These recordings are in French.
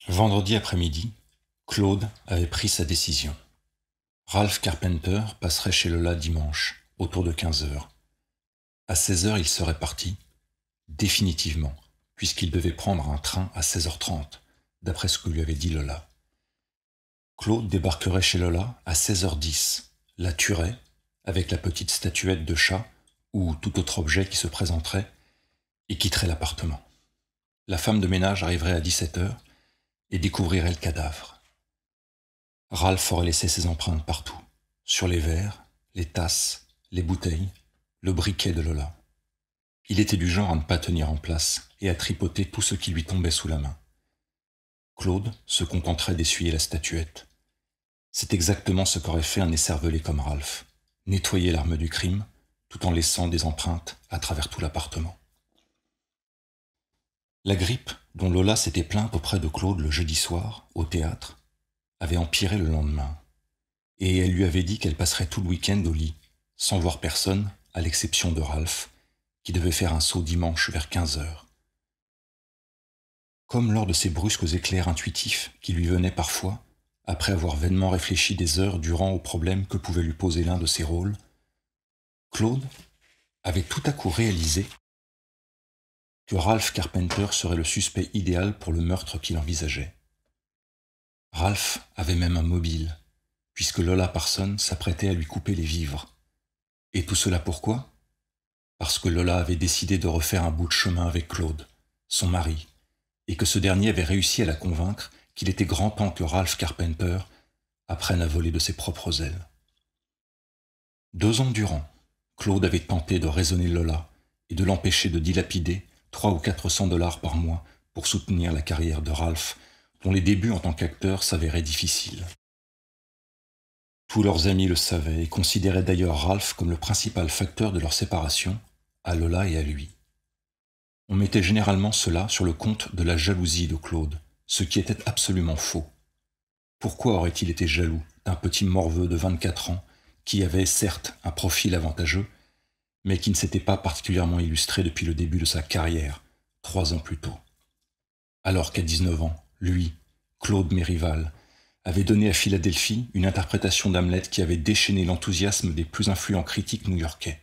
Vendredi après-midi, Claude avait pris sa décision. Ralph Carpenter passerait chez Lola dimanche, autour de 15 heures. À 16 heures, il serait parti, définitivement, puisqu'il devait prendre un train à 16h30, d'après ce que lui avait dit Lola. Claude débarquerait chez Lola à 16h10, la tuerait, avec la petite statuette de chat ou tout autre objet qui se présenterait, et quitterait l'appartement. La femme de ménage arriverait à 17 heures et découvrirait le cadavre. Ralph aurait laissé ses empreintes partout, sur les verres, les tasses, les bouteilles, le briquet de Lola. Il était du genre à ne pas tenir en place et à tripoter tout ce qui lui tombait sous la main. Claude se contenterait d'essuyer la statuette. C'est exactement ce qu'aurait fait un écervelé comme Ralph, nettoyer l'arme du crime, tout en laissant des empreintes à travers tout l'appartement. La grippe dont Lola s'était plainte auprès de Claude le jeudi soir, au théâtre, avait empiré le lendemain, et elle lui avait dit qu'elle passerait tout le week-end au lit, sans voir personne, à l'exception de Ralph, qui devait faire un saut dimanche vers 15 heures. Comme lors de ces brusques éclairs intuitifs qui lui venaient parfois, après avoir vainement réfléchi des heures durant aux problèmes que pouvait lui poser l'un de ses rôles, Claude avait tout à coup réalisé que Ralph Carpenter serait le suspect idéal pour le meurtre qu'il envisageait. Ralph avait même un mobile, puisque Lola Parson s'apprêtait à lui couper les vivres. Et tout cela pourquoi ? Parce que Lola avait décidé de refaire un bout de chemin avec Claude, son mari, et que ce dernier avait réussi à la convaincre qu'il était grand temps que Ralph Carpenter apprenne à voler de ses propres ailes. 2 ans durant, Claude avait tenté de raisonner Lola et de l'empêcher de dilapider 300 ou 400 dollars par mois pour soutenir la carrière de Ralph, dont les débuts en tant qu'acteur s'avéraient difficiles. Tous leurs amis le savaient et considéraient d'ailleurs Ralph comme le principal facteur de leur séparation, à Lola et à lui. On mettait généralement cela sur le compte de la jalousie de Claude, ce qui était absolument faux. Pourquoi aurait-il été jaloux d'un petit morveux de 24 ans qui avait certes un profil avantageux, mais qui ne s'était pas particulièrement illustré depuis le début de sa carrière, 3 ans plus tôt. Alors qu'à 19 ans, lui, Claude Mérival, avait donné à Philadelphie une interprétation d'Hamlet qui avait déchaîné l'enthousiasme des plus influents critiques new-yorkais.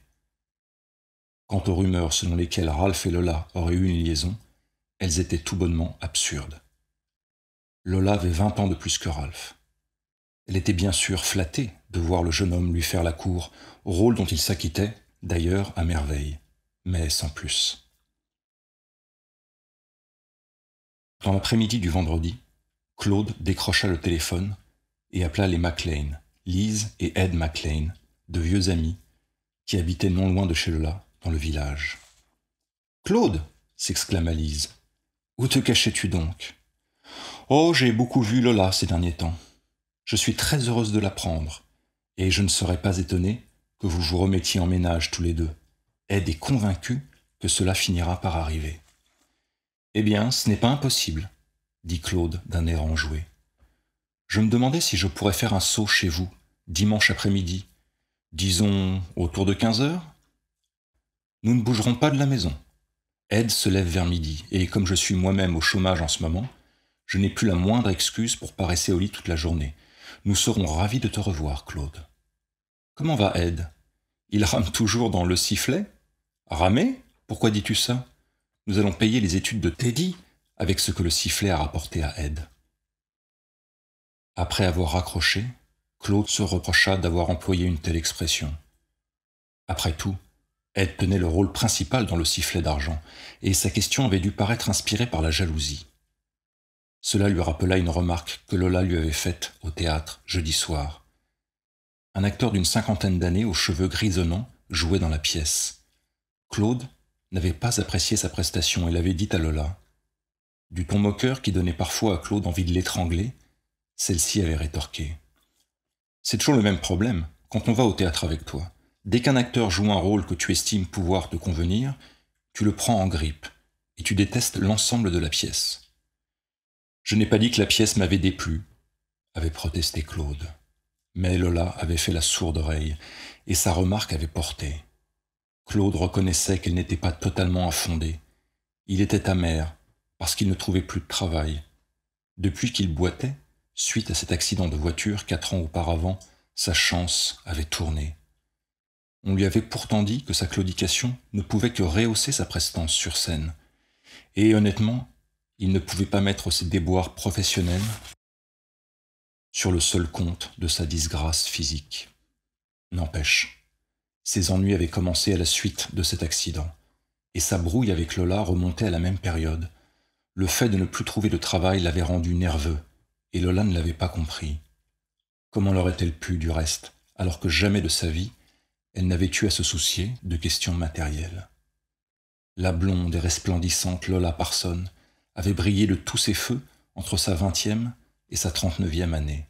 Quant aux rumeurs selon lesquelles Ralph et Lola auraient eu une liaison, elles étaient tout bonnement absurdes. Lola avait 20 ans de plus que Ralph. Elle était bien sûr flattée de voir le jeune homme lui faire la cour, rôle dont il s'acquittait, d'ailleurs, à merveille, mais sans plus. Dans l'après-midi du vendredi, Claude décrocha le téléphone et appela les McLean, Lise et Ed McLean, de vieux amis, qui habitaient non loin de chez Lola, dans le village. « Claude !» s'exclama Lise. « Où te cachais-tu donc ?»« Oh, j'ai beaucoup vu Lola ces derniers temps. Je suis très heureuse de l'apprendre, et je ne serais pas étonnée que vous vous remettiez en ménage tous les deux. Ed est convaincu que cela finira par arriver. »« Eh bien, ce n'est pas impossible, » dit Claude d'un air enjoué. « Je me demandais si je pourrais faire un saut chez vous, dimanche après-midi, disons autour de 15 heures. Nous ne bougerons pas de la maison. Ed se lève vers midi, et comme je suis moi-même au chômage en ce moment, je n'ai plus la moindre excuse pour pas rester au lit toute la journée. Nous serons ravis de te revoir, Claude. Comment va Ed ? Il rame toujours dans le sifflet ? Ramer ? Pourquoi dis-tu ça ? Nous allons payer les études de Teddy avec ce que le sifflet a rapporté à Ed. » Après avoir raccroché, Claude se reprocha d'avoir employé une telle expression. Après tout, Ed tenait le rôle principal dans le sifflet d'argent, et sa question avait dû paraître inspirée par la jalousie. Cela lui rappela une remarque que Lola lui avait faite au théâtre jeudi soir. Un acteur d'une 50aine d'années aux cheveux grisonnants jouait dans la pièce. Claude n'avait pas apprécié sa prestation et l'avait dit à Lola. Du ton moqueur qui donnait parfois à Claude envie de l'étrangler, celle-ci avait rétorqué. « C'est toujours le même problème quand on va au théâtre avec toi. Dès qu'un acteur joue un rôle que tu estimes pouvoir te convenir, tu le prends en grippe et tu détestes l'ensemble de la pièce. »« Je n'ai pas dit que la pièce m'avait déplu, » avait protesté Claude. Mais Lola avait fait la sourde oreille et sa remarque avait porté. Claude reconnaissait qu'elle n'était pas totalement infondée. Il était amer parce qu'il ne trouvait plus de travail. Depuis qu'il boitait, suite à cet accident de voiture 4 ans auparavant, sa chance avait tourné. On lui avait pourtant dit que sa claudication ne pouvait que rehausser sa prestance sur scène. Et honnêtement, il ne pouvait pas mettre ses déboires professionnels sur le seul compte de sa disgrâce physique. N'empêche, ses ennuis avaient commencé à la suite de cet accident, et sa brouille avec Lola remontait à la même période. Le fait de ne plus trouver de travail l'avait rendu nerveux, et Lola ne l'avait pas compris. Comment l'aurait-elle pu, du reste, alors que jamais de sa vie, elle n'avait eu à se soucier de questions matérielles. La blonde et resplendissante Lola Parson avait brillé de tous ses feux entre sa 20e et sa 39e année.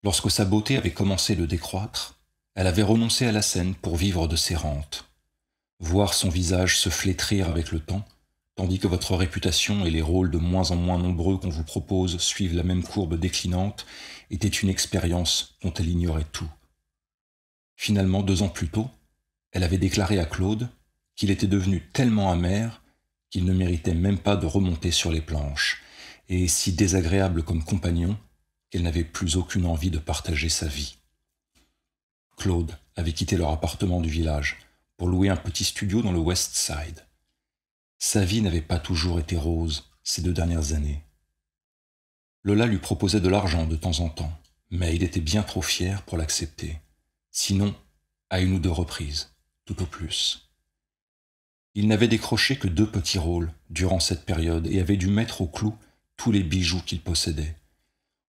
Lorsque sa beauté avait commencé de décroître, elle avait renoncé à la scène pour vivre de ses rentes. Voir son visage se flétrir avec le temps, tandis que votre réputation et les rôles de moins en moins nombreux qu'on vous propose suivent la même courbe déclinante, était une expérience dont elle ignorait tout. Finalement, 2 ans plus tôt, elle avait déclaré à Claude qu'il était devenu tellement amer qu'il ne méritait même pas de remonter sur les planches, et si désagréable comme compagnon qu'elle n'avait plus aucune envie de partager sa vie. Claude avait quitté leur appartement du village pour louer un petit studio dans le West Side. Sa vie n'avait pas toujours été rose ces 2 dernières années. Lola lui proposait de l'argent de temps en temps, mais il était bien trop fier pour l'accepter. Sinon, à 1 ou 2 reprises, tout au plus. Il n'avait décroché que 2 petits rôles durant cette période et avait dû mettre au clou tous les bijoux qu'il possédait.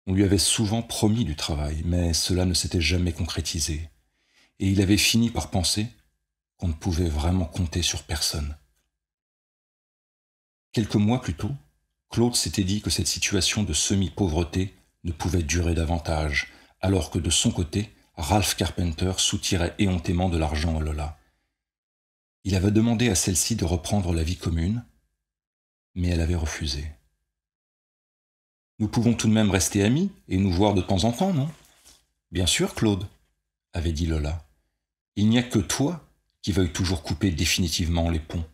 On lui avait souvent promis du travail, mais cela ne s'était jamais concrétisé. Et il avait fini par penser qu'on ne pouvait vraiment compter sur personne. Quelques mois plus tôt, Claude s'était dit que cette situation de semi-pauvreté ne pouvait durer davantage, alors que de son côté, Ralph Carpenter soutirait éhontément de l'argent à Lola. Il avait demandé à celle-ci de reprendre la vie commune, mais elle avait refusé. « Nous pouvons tout de même rester amis et nous voir de temps en temps, non ?»« Bien sûr, Claude, » avait dit Lola. « Il n'y a que toi qui veuille toujours couper définitivement les ponts. »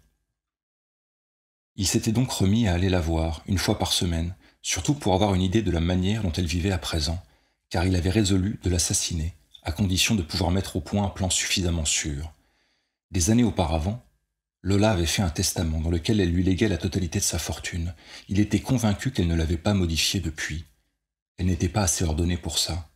Il s'était donc remis à aller la voir 1 fois par semaine, surtout pour avoir une idée de la manière dont elle vivait à présent, car il avait résolu de l'assassiner, à condition de pouvoir mettre au point un plan suffisamment sûr. Des années auparavant, Lola avait fait un testament dans lequel elle lui léguait la totalité de sa fortune. Il était convaincu qu'elle ne l'avait pas modifié depuis. Elle n'était pas assez ordonnée pour ça.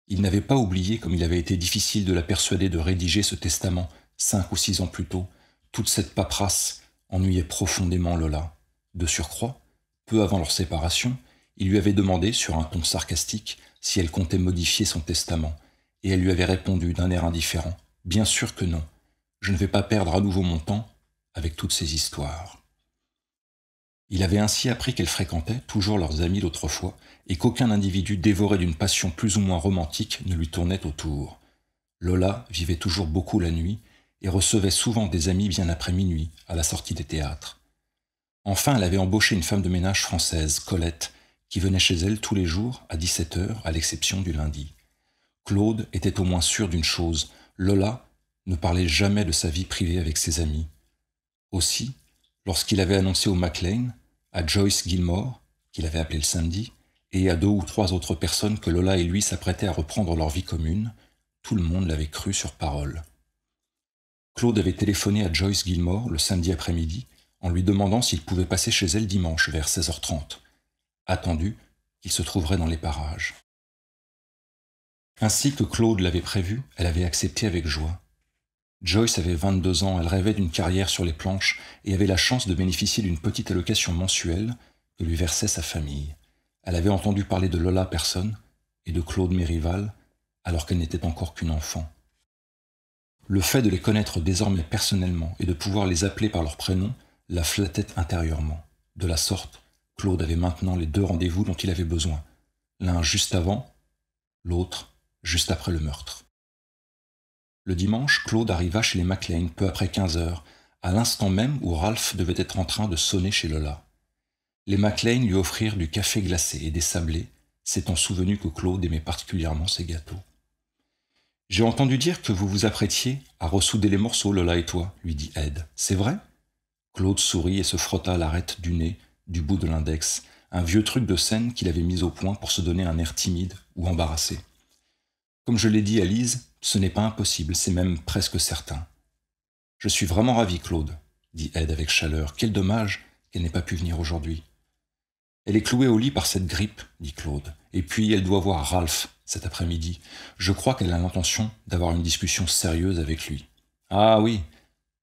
Il n'avait pas oublié comme il avait été difficile de la persuader de rédiger ce testament 5 ou 6 ans plus tôt. Toute cette paperasse ennuyait profondément Lola. De surcroît, peu avant leur séparation, il lui avait demandé, sur un ton sarcastique, si elle comptait modifier son testament, et elle lui avait répondu d'un air indifférent « Bien sûr que non. Je ne vais pas perdre à nouveau mon temps avec toutes ces histoires. » Il avait ainsi appris qu'elle fréquentait toujours leurs amis d'autrefois et qu'aucun individu dévoré d'une passion plus ou moins romantique ne lui tournait autour. Lola vivait toujours beaucoup la nuit et recevait souvent des amis bien après minuit à la sortie des théâtres. Enfin, elle avait embauché une femme de ménage française, Colette, qui venait chez elle tous les jours à 17h, à l'exception du lundi. Claude était au moins sûr d'une chose, Lola ne parlait jamais de sa vie privée avec ses amis. Aussi, lorsqu'il avait annoncé au McLean, à Joyce Gilmore, qu'il avait appelé le samedi, et à 2 ou 3 autres personnes que Lola et lui s'apprêtaient à reprendre leur vie commune, tout le monde l'avait cru sur parole. Claude avait téléphoné à Joyce Gilmore le samedi après-midi en lui demandant s'il pouvait passer chez elle dimanche vers 16h30, attendu qu'il se trouverait dans les parages. Ainsi que Claude l'avait prévu, elle avait accepté avec joie. Joyce avait 22 ans, elle rêvait d'une carrière sur les planches et avait la chance de bénéficier d'une petite allocation mensuelle que lui versait sa famille. Elle avait entendu parler de Lola Parson et de Claude Mérival alors qu'elle n'était encore qu'une enfant. Le fait de les connaître désormais personnellement et de pouvoir les appeler par leur prénom la flattait intérieurement. De la sorte, Claude avait maintenant les 2 rendez-vous dont il avait besoin, l'un juste avant, l'autre juste après le meurtre. Le dimanche, Claude arriva chez les McLean peu après 15h, à l'instant même où Ralph devait être en train de sonner chez Lola. Les McLean lui offrirent du café glacé et des sablés, s'étant souvenu que Claude aimait particulièrement ces gâteaux. « J'ai entendu dire que vous vous apprêtiez à ressouder les morceaux, Lola et toi, » lui dit Ed. « C'est vrai ?» Claude sourit et se frotta l'arête du nez, du bout de l'index, un vieux truc de scène qu'il avait mis au point pour se donner un air timide ou embarrassé. Comme je l'ai dit à Lise, ce n'est pas impossible, c'est même presque certain. Je suis vraiment ravi, Claude, dit Ed avec chaleur. Quel dommage qu'elle n'ait pas pu venir aujourd'hui. Elle est clouée au lit par cette grippe, dit Claude. Et puis elle doit voir Ralph cet après-midi. Je crois qu'elle a l'intention d'avoir une discussion sérieuse avec lui. Ah oui,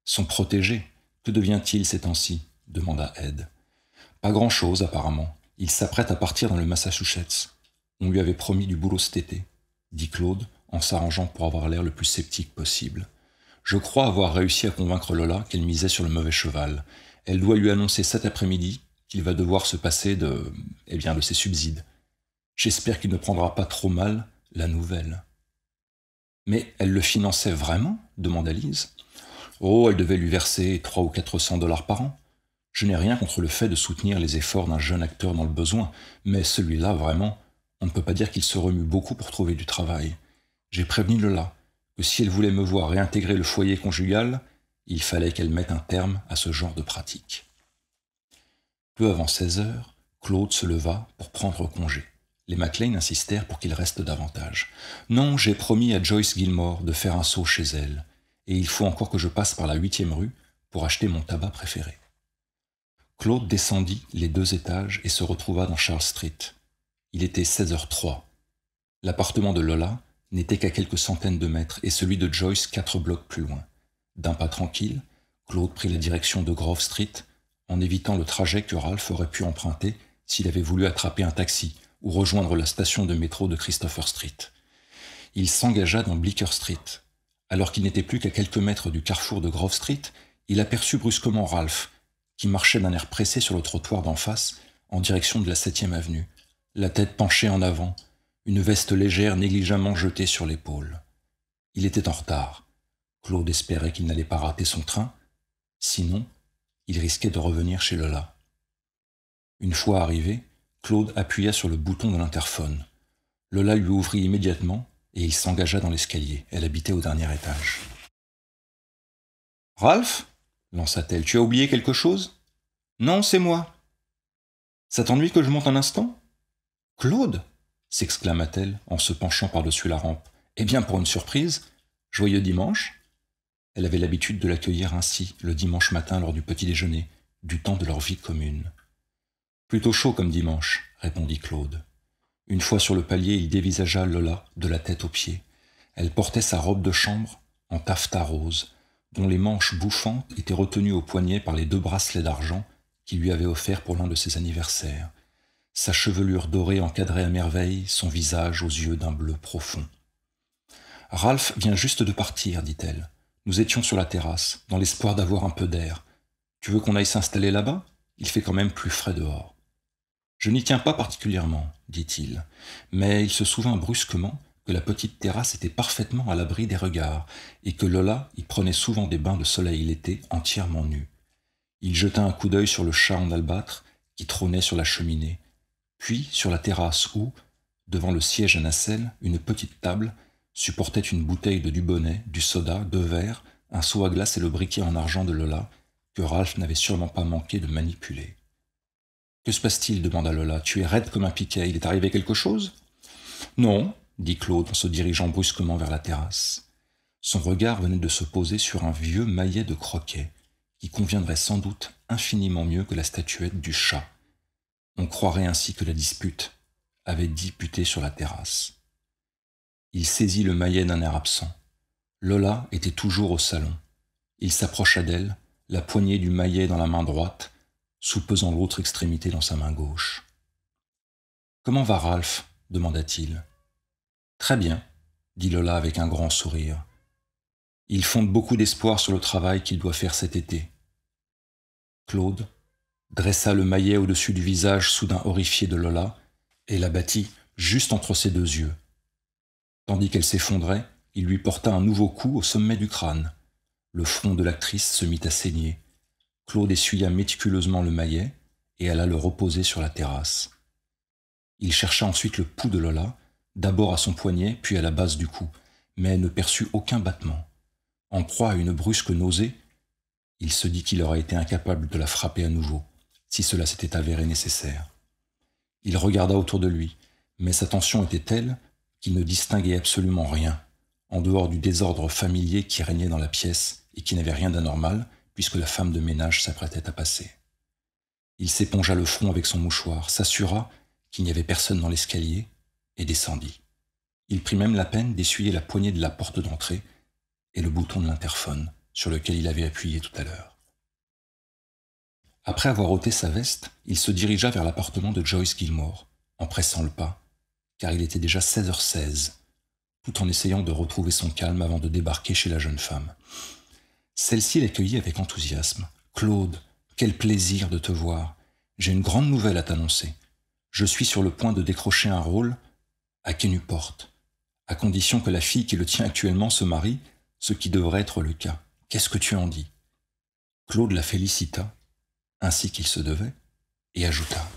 son protégé. Que devient-il ces temps-ci demanda Ed. Pas grand-chose, apparemment. Il s'apprête à partir dans le Massachusetts. On lui avait promis du boulot cet été, dit Claude, en s'arrangeant pour avoir l'air le plus sceptique possible. Je crois avoir réussi à convaincre Lola qu'elle misait sur le mauvais cheval. Elle doit lui annoncer cet après-midi qu'il va devoir se passer de ses subsides. J'espère qu'il ne prendra pas trop mal la nouvelle. Mais elle le finançait vraiment demanda Lise. Oh, elle devait lui verser 300 ou 400 $ par an. Je n'ai rien contre le fait de soutenir les efforts d'un jeune acteur dans le besoin, mais celui-là, vraiment, on ne peut pas dire qu'il se remue beaucoup pour trouver du travail. J'ai prévenu Lola que si elle voulait me voir réintégrer le foyer conjugal, il fallait qu'elle mette un terme à ce genre de pratique. Peu avant 16 heures, Claude se leva pour prendre congé. Les McLean insistèrent pour qu'il reste davantage. Non, j'ai promis à Joyce Gilmore de faire un saut chez elle, et il faut encore que je passe par la 8e rue pour acheter mon tabac préféré. Claude descendit les 2 étages et se retrouva dans Charles Street. Il était 16h03. L'appartement de Lola n'était qu'à quelques centaines de mètres et celui de Joyce 4 blocs plus loin. D'un pas tranquille, Claude prit la direction de Grove Street en évitant le trajet que Ralph aurait pu emprunter s'il avait voulu attraper un taxi ou rejoindre la station de métro de Christopher Street. Il s'engagea dans Bleecker Street. Alors qu'il n'était plus qu'à quelques mètres du carrefour de Grove Street, il aperçut brusquement Ralph, qui marchait d'un air pressé sur le trottoir d'en face, en direction de la 7e avenue, la tête penchée en avant, une veste légère négligemment jetée sur l'épaule. Il était en retard. Claude espérait qu'il n'allait pas rater son train, sinon, il risquait de revenir chez Lola. Une fois arrivé, Claude appuya sur le bouton de l'interphone. Lola lui ouvrit immédiatement et il s'engagea dans l'escalier. Elle habitait au dernier étage. « Ralph ?» lança-t-elle. « Tu as oublié quelque chose ?»« Non, c'est moi. »« Ça t'ennuie que je monte un instant ?»« Claude !» s'exclama-t-elle en se penchant par-dessus la rampe. « Eh bien, pour une surprise, joyeux dimanche !» Elle avait l'habitude de l'accueillir ainsi, le dimanche matin lors du petit déjeuner, du temps de leur vie commune. « Plutôt chaud comme dimanche, » répondit Claude. Une fois sur le palier, il dévisagea Lola de la tête aux pieds. Elle portait sa robe de chambre en taffetas rose, dont les manches bouffantes étaient retenues au poignet par les 2 bracelets d'argent qu'il lui avait offerts pour l'un de ses anniversaires. Sa chevelure dorée encadrait à merveille son visage aux yeux d'un bleu profond. « Ralph vient juste de partir, dit-elle. Nous étions sur la terrasse, dans l'espoir d'avoir un peu d'air. Tu veux qu'on aille s'installer là-bas ? Il fait quand même plus frais dehors. » « Je n'y tiens pas particulièrement, dit-il, mais il se souvint brusquement que la petite terrasse était parfaitement à l'abri des regards et que Lola y prenait souvent des bains de soleil l'été entièrement nue. Il jeta un coup d'œil sur le chat en albâtre qui trônait sur la cheminée, puis sur la terrasse où, devant le siège à nacelle, une petite table supportait une bouteille de Dubonnet, du soda, 2 verres, un seau à glace et le briquet en argent de Lola que Ralph n'avait sûrement pas manqué de manipuler. « Que se passe-t-il » demanda Lola. « Tu es raide comme un piquet. Il est arrivé quelque chose ?»« Non, » dit Claude en se dirigeant brusquement vers la terrasse. Son regard venait de se poser sur un vieux maillet de croquet, qui conviendrait sans doute infiniment mieux que la statuette du chat. On croirait ainsi que la dispute avait disputé sur la terrasse. Il saisit le maillet d'un air absent. Lola était toujours au salon. Il s'approcha d'elle, la poignée du maillet dans la main droite, soupesant l'autre extrémité dans sa main gauche. « Comment va Ralph » demanda-t-il. « Très bien, » dit Lola avec un grand sourire. « Il fonde beaucoup d'espoir sur le travail qu'il doit faire cet été. » Claude dressa le maillet au-dessus du visage soudain horrifié de Lola et l'abattit juste entre ses 2 yeux. Tandis qu'elle s'effondrait, il lui porta un nouveau coup au sommet du crâne. Le front de l'actrice se mit à saigner. Claude essuya méticuleusement le maillet et alla le reposer sur la terrasse. Il chercha ensuite le pouls de Lola, d'abord à son poignet, puis à la base du cou, mais ne perçut aucun battement. En proie à une brusque nausée, il se dit qu'il aurait été incapable de la frapper à nouveau, si cela s'était avéré nécessaire. Il regarda autour de lui, mais sa tension était telle qu'il ne distinguait absolument rien, en dehors du désordre familier qui régnait dans la pièce et qui n'avait rien d'anormal, puisque la femme de ménage s'apprêtait à passer. Il s'épongea le front avec son mouchoir, s'assura qu'il n'y avait personne dans l'escalier, et descendit. Il prit même la peine d'essuyer la poignée de la porte d'entrée et le bouton de l'interphone sur lequel il avait appuyé tout à l'heure. Après avoir ôté sa veste, il se dirigea vers l'appartement de Joyce Gilmore, en pressant le pas, car il était déjà 16h16, tout en essayant de retrouver son calme avant de débarquer chez la jeune femme. Celle-ci l'accueillit avec enthousiasme. « Claude, quel plaisir de te voir. J'ai une grande nouvelle à t'annoncer. Je suis sur le point de décrocher un rôle à Quai Newport, à condition que la fille qui le tient actuellement se marie, ce qui devrait être le cas. Qu'est-ce que tu en dis ?» Claude la félicita, ainsi qu'il se devait, et ajouta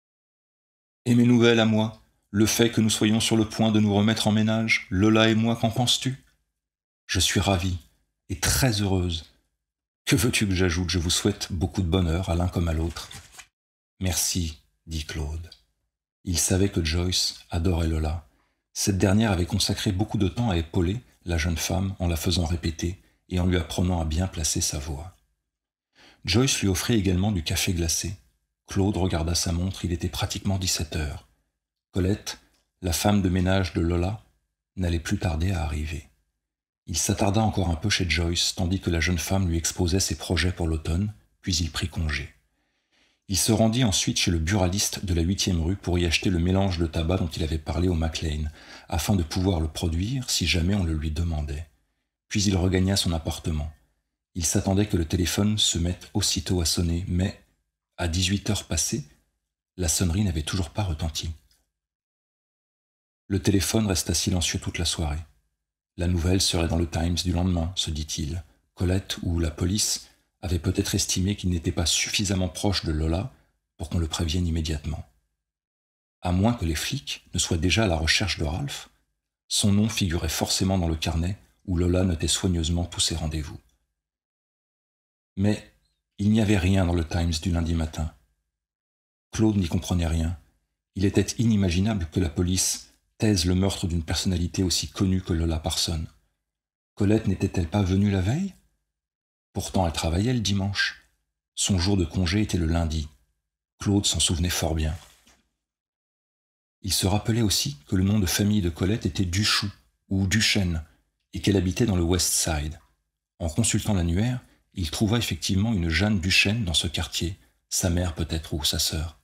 « Et mes nouvelles à moi, le fait que nous soyons sur le point de nous remettre en ménage, Lola et moi, qu'en penses-tu ? Je suis ravie et très heureuse. Que veux-tu que j'ajoute ? Je vous souhaite beaucoup de bonheur à l'un comme à l'autre. » « Merci, » dit Claude. Il savait que Joyce adorait Lola. Cette dernière avait consacré beaucoup de temps à épauler la jeune femme en la faisant répéter et en lui apprenant à bien placer sa voix. Joyce lui offrit également du café glacé. Claude regarda sa montre, il était pratiquement 17h. Colette, la femme de ménage de Lola, n'allait plus tarder à arriver. Il s'attarda encore un peu chez Joyce, tandis que la jeune femme lui exposait ses projets pour l'automne, puis il prit congé. Il se rendit ensuite chez le buraliste de la 8e rue pour y acheter le mélange de tabac dont il avait parlé au McLean, afin de pouvoir le produire si jamais on le lui demandait. Puis il regagna son appartement. Il s'attendait que le téléphone se mette aussitôt à sonner, mais, à 18h passées, la sonnerie n'avait toujours pas retenti. Le téléphone resta silencieux toute la soirée. La nouvelle serait dans le Times du lendemain, se dit-il. Colette ou la police avait peut-être estimé qu'il n'était pas suffisamment proche de Lola pour qu'on le prévienne immédiatement. À moins que les flics ne soient déjà à la recherche de Ralph, son nom figurait forcément dans le carnet où Lola notait soigneusement tous ses rendez-vous. Mais il n'y avait rien dans le Times du lundi matin. Claude n'y comprenait rien. Il était inimaginable que la police taise le meurtre d'une personnalité aussi connue que Lola Parson. Colette n'était-elle pas venue la veille ? Pourtant, elle travaillait le dimanche. Son jour de congé était le lundi. Claude s'en souvenait fort bien. Il se rappelait aussi que le nom de famille de Colette était Duchoux ou Duchesne et qu'elle habitait dans le West Side. En consultant l'annuaire, il trouva effectivement une Jeanne Duchesne dans ce quartier, sa mère peut-être ou sa sœur.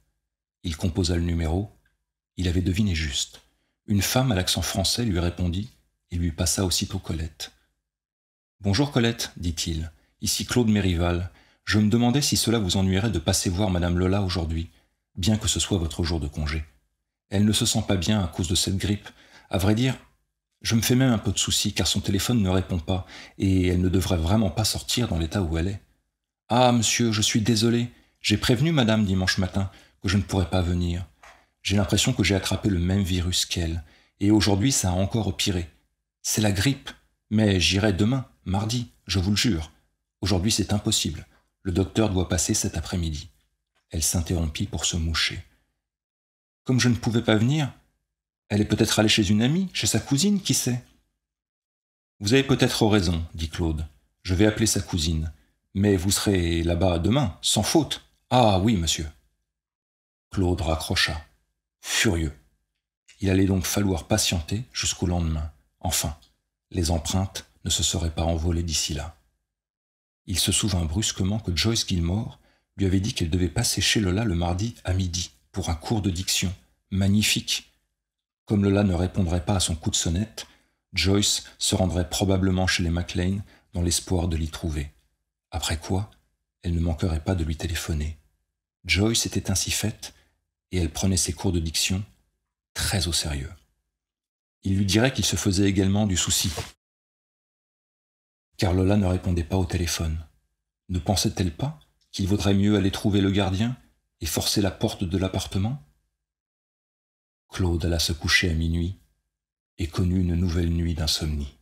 Il composa le numéro. Il avait deviné juste. Une femme à l'accent français lui répondit et lui passa aussitôt Colette. « Bonjour Colette, dit-il. Ici Claude Mérival. Je me demandais si cela vous ennuierait de passer voir Madame Lola aujourd'hui, bien que ce soit votre jour de congé. Elle ne se sent pas bien à cause de cette grippe. À vrai dire, je me fais même un peu de soucis car son téléphone ne répond pas et elle ne devrait vraiment pas sortir dans l'état où elle est. Ah, monsieur, je suis désolé. J'ai prévenu madame dimanche matin que je ne pourrais pas venir. J'ai l'impression que j'ai attrapé le même virus qu'elle et aujourd'hui ça a encore empiré. C'est la grippe, mais j'irai demain, mardi, je vous le jure. Aujourd'hui, c'est impossible. Le docteur doit passer cet après-midi. » Elle s'interrompit pour se moucher. « Comme je ne pouvais pas venir, elle est peut-être allée chez une amie, chez sa cousine, qui sait ?»« Vous avez peut-être raison, dit Claude. Je vais appeler sa cousine. Mais vous serez là-bas demain, sans faute. Ah oui, monsieur. » Claude raccrocha, furieux. Il allait donc falloir patienter jusqu'au lendemain. Enfin, les empreintes ne se seraient pas envolées d'ici là. Il se souvint brusquement que Joyce Gilmore lui avait dit qu'elle devait passer chez Lola le mardi à midi pour un cours de diction. Magnifique. Comme Lola ne répondrait pas à son coup de sonnette, Joyce se rendrait probablement chez les McLean dans l'espoir de l'y trouver. Après quoi, elle ne manquerait pas de lui téléphoner. Joyce était ainsi faite et elle prenait ses cours de diction très au sérieux. Il lui dirait qu'il se faisait également du souci, car Lola ne répondait pas au téléphone. Ne pensait-elle pas qu'il vaudrait mieux aller trouver le gardien et forcer la porte de l'appartement ? Claude alla se coucher à minuit et connut une nouvelle nuit d'insomnie.